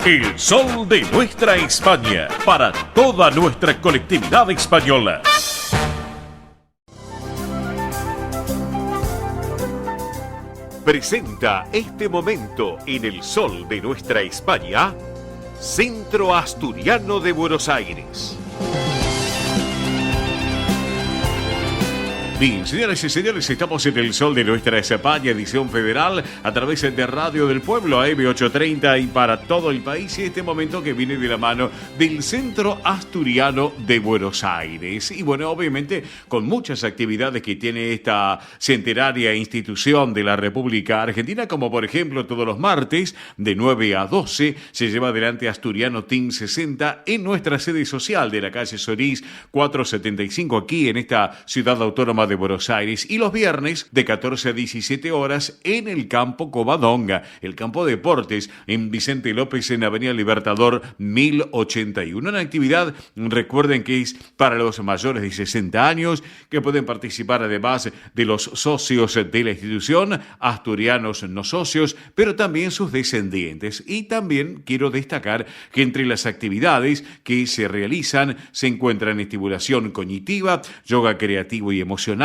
El sol de nuestra España, para toda nuestra colectividad española. Presenta este momento en el sol de nuestra España, Centro Asturiano de Buenos Aires. Bien, señoras y señores, estamos en el sol de nuestra España, edición federal, a través de Radio del Pueblo, AM830 y para todo el país, y este momento que viene de la mano del Centro Asturiano de Buenos Aires. Y bueno, obviamente, con muchas actividades que tiene esta centenaria institución de la República Argentina, como por ejemplo, todos los martes, de 9 a 12, se lleva adelante Asturiano Team 60 en nuestra sede social de la calle Solís 475, aquí en esta ciudad autónoma de Buenos Aires, y los viernes de 14 a 17 horas en el campo Covadonga, el campo de deportes en Vicente López en Avenida Libertador 1081. Una actividad, recuerden que es para los mayores de 60 años, que pueden participar además de los socios de la institución, asturianos no socios, pero también sus descendientes. Y también quiero destacar que entre las actividades que se realizan se encuentran estimulación cognitiva, yoga creativo y emocional,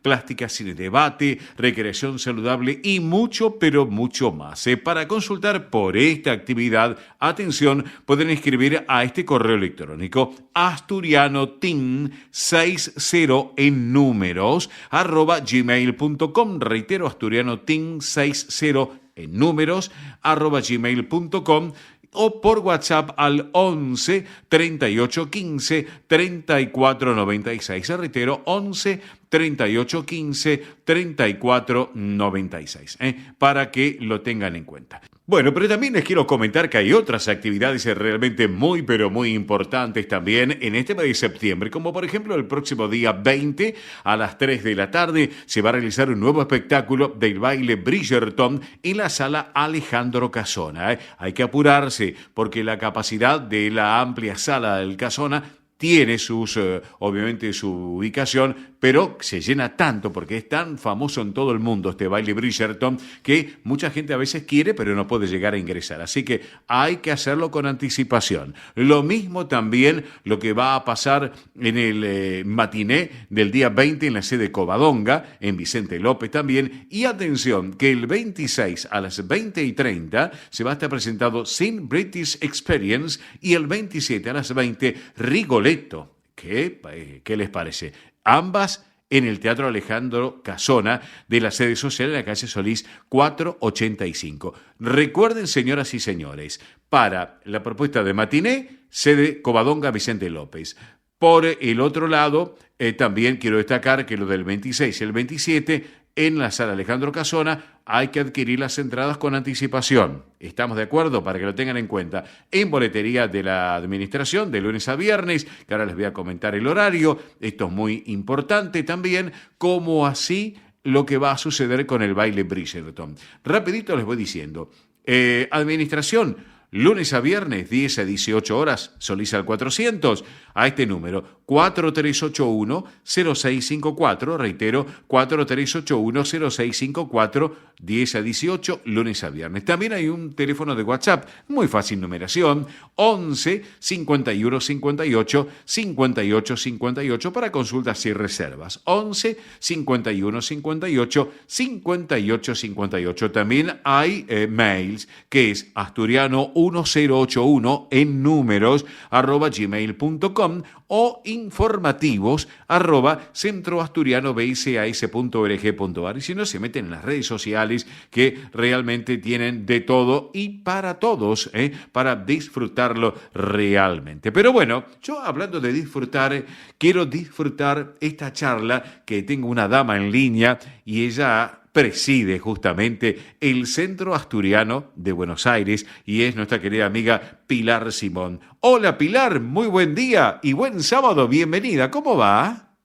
plástica sin debate, recreación saludable y mucho, pero mucho más. Para consultar por esta actividad, atención, pueden escribir a este correo electrónico asturianoteam60 en números @gmail.com. Reitero, asturianoteam60 en números @gmail.com, o por WhatsApp al 11 38 15 34 96. Reitero, 11 38 15 34 96, para que lo tengan en cuenta. Bueno, pero también les quiero comentar que hay otras actividades realmente muy, pero muy importantes también en este mes de septiembre, como por ejemplo el próximo día 20 a las 3 de la tarde se va a realizar un nuevo espectáculo del baile Bridgerton en la sala Alejandro Casona. Hay que apurarse porque la capacidad de la amplia sala del Casona tiene obviamente su ubicación, pero se llena tanto porque es tan famoso en todo el mundo este baile Bridgerton que mucha gente a veces quiere pero no puede llegar a ingresar. Así que hay que hacerlo con anticipación. Lo mismo también lo que va a pasar en el matiné del día 20 en la sede Covadonga, en Vicente López también. Y atención, que el 26 a las 20:30 se va a estar presentado Sin British Experience y el 27 a las 20 Rigoletto. ¿Qué les parece? Ambas en el Teatro Alejandro Casona de la sede social en la calle Solís 485. Recuerden, señoras y señores, para la propuesta de matiné, sede Covadonga Vicente López. Por el otro lado, también quiero destacar que lo del 26 y el 27 en la sala Alejandro Casona hay que adquirir las entradas con anticipación. ¿Estamos de acuerdo? Para que lo tengan en cuenta. En boletería de la administración, de lunes a viernes, que ahora les voy a comentar el horario. Esto es muy importante también, como así lo que va a suceder con el baile Bridgerton. Rapidito les voy diciendo. Administración, lunes a viernes, 10 a 18 horas, Solís al 400, a este número, 4381-0654, reitero, 4381-0654, 10 a 18, lunes a viernes. También hay un teléfono de WhatsApp, muy fácil numeración, 11 51 58 58 58 para consultas y reservas. 11 51 58 58 58. También hay mails, que es asturiano1081 en números @gmail.com o informativos @centroasturianobsas.org.ar. Y si no, se meten en las redes sociales que realmente tienen de todo y para todos, para disfrutarlo realmente. Pero bueno, yo hablando de disfrutar, quiero disfrutar esta charla que tengo una dama en línea y ella preside justamente el Centro Asturiano de Buenos Aires y es nuestra querida amiga Pilar Simón. Hola Pilar, muy buen día y buen sábado, bienvenida, ¿cómo va?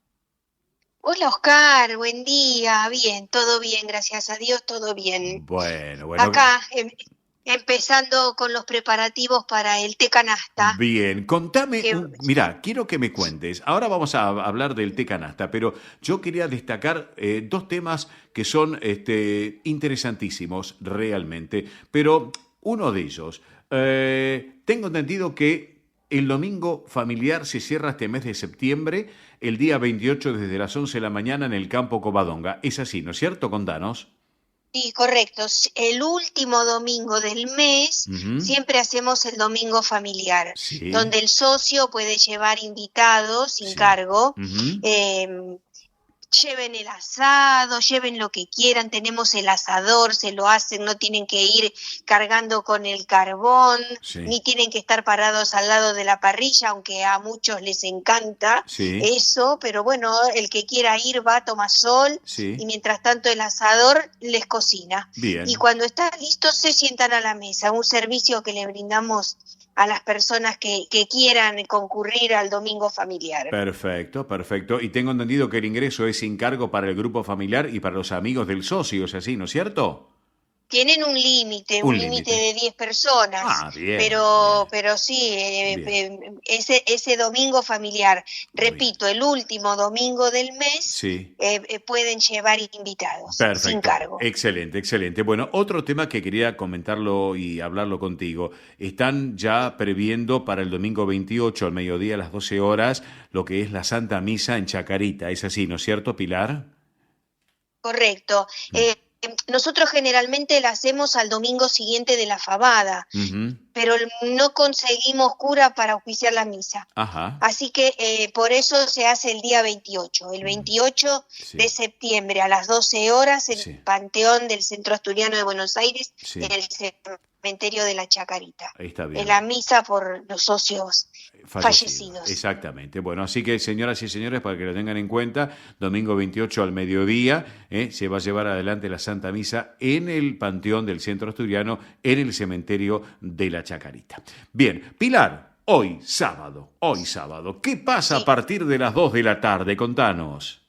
Hola Oscar, buen día, todo bien, gracias a Dios, todo bien. Bueno. Acá empezando con los preparativos para el té canasta. Bien, contame, Que, mira, quiero que me cuentes, ahora vamos a hablar del té canasta, pero yo quería destacar dos temas que son interesantísimos realmente, pero uno de ellos, Tengo entendido que el domingo familiar se cierra este mes de septiembre, el día 28 desde las 11 de la mañana en el campo Covadonga. Es así, ¿no es cierto? Contanos. Sí, correcto. El último domingo del mes Ujú. siempre hacemos el domingo familiar, Sí, donde el socio puede llevar invitados sin sí. cargo. Ujú. em, Lleven el asado, lleven lo que quieran, tenemos el asador, se lo hacen, no tienen que ir cargando con el carbón, Sí, ni tienen que estar parados al lado de la parrilla, aunque a muchos les encanta sí, eso, pero bueno, el que quiera ir va, toma sol y sí. mientras tanto el asador les cocina. Y Bien. cuando está listo se sientan a la mesa, un servicio que le brindamos a las personas que quieran concurrir al domingo familiar. Perfecto, perfecto. Y tengo entendido que el ingreso es sin cargo para el grupo familiar y para los amigos del socio, ¿es así, no es cierto? Tienen un Un límite límite. de 10 personas, Ah, bien, bien, pero sí, bien. ese domingo familiar, Muy bien. repito, el último domingo del mes, Sí. pueden llevar invitados sin Perfecto, cargo. excelente, excelente. Bueno, otro tema que quería comentarlo y hablarlo contigo. Están ya previendo para el domingo 28 al mediodía a las 12 horas lo que es la Santa Misa en Chacarita. ¿Es así, no es cierto, Pilar? Correcto. Mm. Nosotros generalmente la hacemos al domingo siguiente de la fabada, Ujú. pero no conseguimos cura para auspiciar la misa. Ajá. Así que por eso se hace el día 28, el Mm. 28 de Sí, septiembre a las 12 horas en el sí, Panteón del Centro Asturiano de Buenos Aires, en sí. el cementerio de la Chacarita, Ahí está en bien. la misa por los socios Fallecidos, fallecidos. exactamente. Bueno, así que señoras y señores, para que lo tengan en cuenta, domingo 28 al mediodía se va a llevar adelante la Santa Misa en el Panteón del Centro Asturiano, en el cementerio de la Chacarita. Bien, Pilar, hoy sábado, ¿qué pasa a Sí. partir de las 2 de la tarde? Contanos.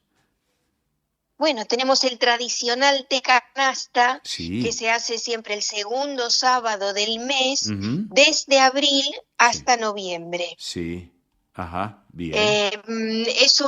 Bueno, tenemos el tradicional té canasta, que Sí, se hace siempre el segundo sábado del mes, ujú, desde abril sí, hasta noviembre. sí, ajá, bien, Es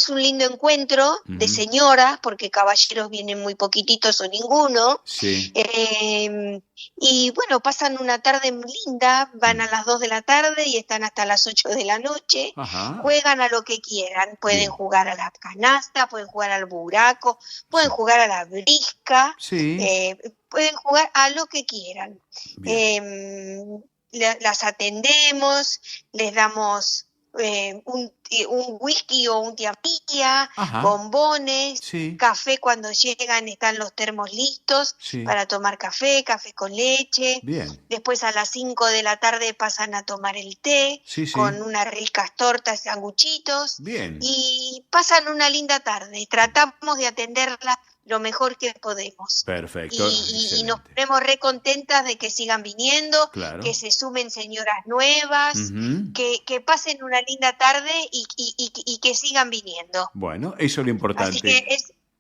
un lindo encuentro de ujú, señoras, porque caballeros vienen muy poquititos o ninguno. sí, Eh, y bueno, pasan una tarde muy linda, van mm, a las 2 de la tarde y están hasta las 8 de la noche. ajá, Juegan a lo que quieran, pueden bien, jugar a la canasta, pueden jugar al buraco, pueden sí, jugar a la brisca, sí, eh, pueden jugar a lo que quieran. bien, Eh, las atendemos, les damos un whisky o un tiapilla, ajá, bombones, sí, café cuando llegan, están los termos listos sí. para tomar café, café con leche. Bien, Después a las 5 de la tarde pasan a tomar el té sí, con sí, unas ricas tortas, sanguchitos bien, y pasan una linda tarde. Tratamos de atenderla lo mejor que podemos. perfecto, Y nos excelente, ponemos re contentas de que sigan viniendo, que claro. se sumen señoras nuevas, Ujú. que pasen una linda tarde y que sigan viniendo. Bueno, eso es lo Así que importante.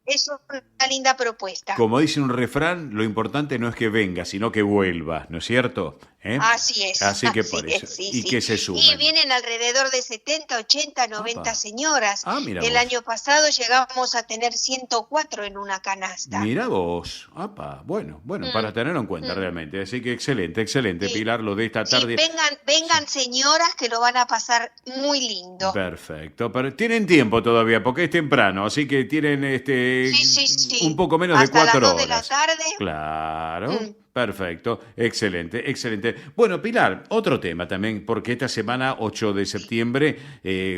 es una linda propuesta. Como dice un refrán, lo importante no es que venga, sino que vuelva, ¿no es cierto? ¿Eh? Así que así por eso, es, sí, y sí. que se Y sumen. vienen alrededor de 70, 80, 90 Apa. señoras. Ah, mira El vos. año pasado llegamos a tener 104 en una canasta. Mira vos. Apa. Bueno, bueno, Mm, para tenerlo en cuenta mm. realmente. Así que excelente, excelente, Sí, Pilar, lo de esta sí, tarde. vengan, Sí. vengan señoras que lo van a pasar muy lindo. Perfecto, pero tienen tiempo todavía porque es temprano, así que tienen Sí, sí, un sí. poco menos de Hasta las 2 cuatro de la horas. tarde. Claro, Mm, perfecto, excelente, excelente. Bueno, Pilar, otro tema también, porque esta semana, 8 de sí. septiembre,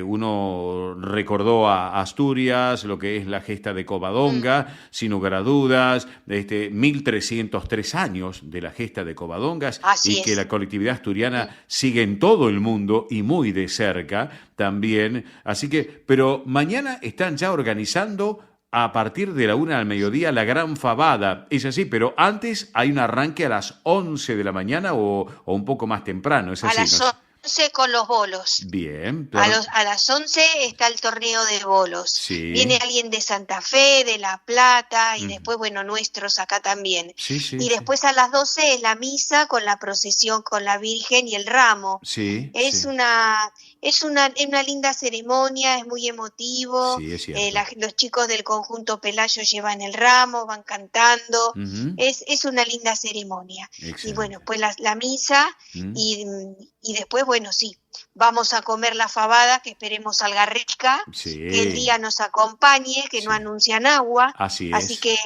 uno recordó a Asturias, lo que es la gesta de Mm, Covadonga, sin lugar a dudas, 1303 años de la gesta de Covadongas y así que la es. colectividad Mm. asturiana sigue en todo el mundo y muy de cerca también. Así que, pero mañana están ya organizando a partir de la 1 al mediodía la gran fabada. Es así, pero antes hay un arranque a las 11 de la mañana o un poco más temprano. Es A así, las ¿no es? 11 con los bolos. Bien, A las 11 está el torneo de bolos. Viene sí. alguien de Santa Fe, de La Plata y Ujú. después, bueno, nuestros acá también. Sí, sí, Y sí. después a las 12 es la misa con la procesión con la Virgen y el ramo. Sí, Es sí. una, es una linda ceremonia, es muy emotivo. Sí, es cierto. Los chicos del conjunto Pelayo llevan el ramo, van cantando. Ujú. Es una linda ceremonia. Excelente. Y bueno, pues la misa y después, bueno, sí, vamos a comer la fabada, que esperemos salga rica, Sí. que el día nos acompañe, que Sí. no anuncian agua. Así es. Así que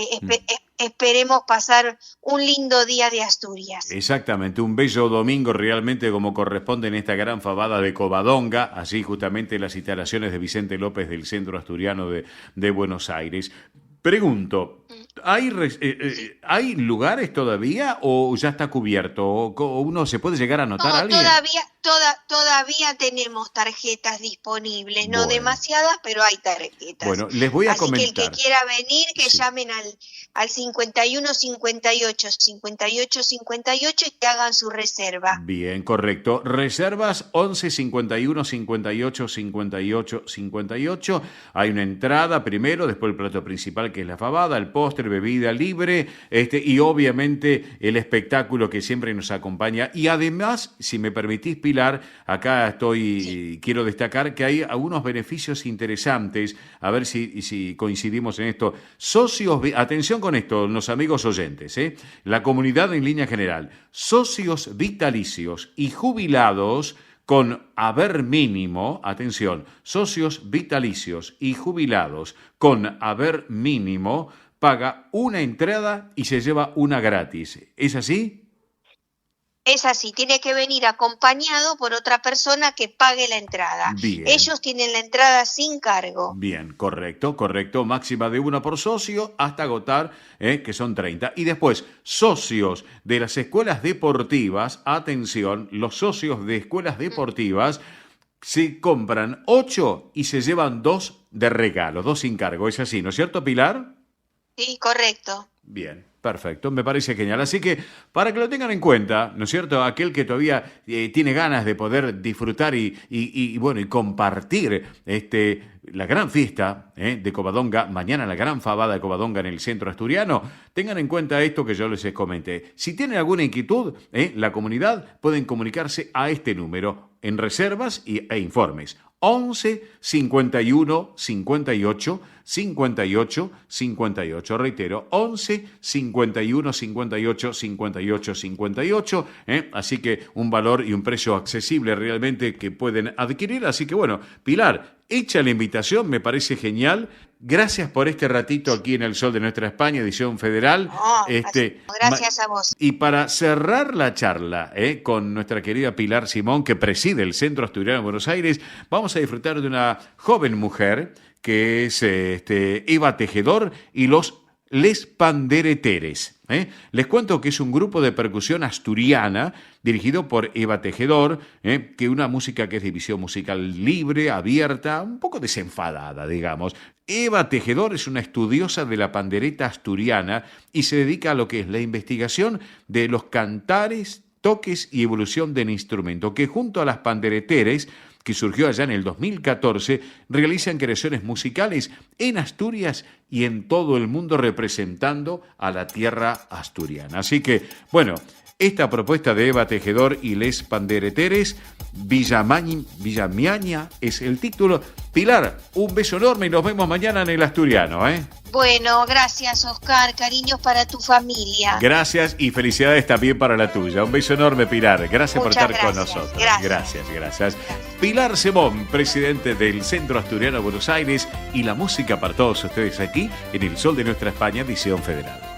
esperemos pasar un lindo día de Asturias. Exactamente, un bello domingo realmente como corresponde en esta gran fabada de Covadonga, allí justamente en las instalaciones de Vicente López del Centro Asturiano de Buenos Aires. Pregunto, ¿hay lugares todavía o ya está cubierto? ¿O uno se puede llegar a anotar a alguien? Todavía tenemos tarjetas disponibles, no Bueno. demasiadas, pero hay tarjetas. Bueno, les voy a Así comentar. que el que quiera venir, que Sí. llamen al 51 58 58 58 y que hagan su reserva. Bien, correcto. Reservas 11 51 58 58 58. Hay una entrada primero, después el plato principal que es la fabada, el postre, bebida libre, y obviamente el espectáculo que siempre nos acompaña. Y además, si me permitís, Pilar, acá quiero destacar que hay algunos beneficios interesantes. A ver si coincidimos en esto. Socios, atención con esto, los amigos oyentes, la comunidad en línea general. Socios vitalicios y jubilados con haber mínimo, atención, socios vitalicios y jubilados con haber mínimo, paga una entrada y se lleva una gratis. ¿Es así? Es así, tiene que venir acompañado por otra persona que pague la entrada. Bien. Ellos tienen la entrada sin cargo. Bien, correcto. Máxima de 1 por socio hasta agotar, que son 30. Y después, socios de las escuelas deportivas, atención, los socios de escuelas deportivas se compran 8 y se llevan 2 de regalo, 2 sin cargo. ¿Es así, no es cierto, Pilar? Sí, correcto. Bien, perfecto, me parece genial. Así que, para que lo tengan en cuenta, ¿no es cierto? Aquel que todavía tiene ganas de poder disfrutar y compartir la gran fiesta de Covadonga, mañana la gran fabada de Covadonga en el centro asturiano, tengan en cuenta esto que yo les comenté. Si tienen alguna inquietud, la comunidad, pueden comunicarse a este número en reservas e informes. 11 51 58 58 58. Reitero, 11 51 58 58 58. Así que un valor y un precio accesible realmente que pueden adquirir. Así que bueno, Pilar, hecha la invitación, me parece genial. Gracias por este ratito aquí en El Sol de Nuestra España, edición federal. Gracias a vos. Y para cerrar la charla con nuestra querida Pilar Simón, que preside el Centro Asturiano de Buenos Aires, vamos a disfrutar de una joven mujer que es Eva Tejedor y los Les Pandereteres. Les cuento que es un grupo de percusión asturiana dirigido por Eva Tejedor, que una música que es de visión musical libre, abierta, un poco desenfadada, digamos. Eva Tejedor es una estudiosa de la pandereta asturiana y se dedica a lo que es la investigación de los cantares, toques y evolución del instrumento, que junto a las pandereteres, que surgió allá en el 2014, realizan creaciones musicales en Asturias y en todo el mundo representando a la tierra asturiana. Así que, bueno, esta propuesta de Eva Tejedor y Les Pandereteres, Villamiaña es el título. Pilar, un beso enorme y nos vemos mañana en el Asturiano, Bueno, gracias, Oscar. Cariños para tu familia. Gracias y felicidades también para la tuya. Un beso enorme, Pilar. Gracias por estar con gracias. nosotros. Gracias. Gracias. Pilar Simón, presidente del Centro Asturiano de Buenos Aires, y la música para todos ustedes aquí en El Sol de Nuestra España, edición federal.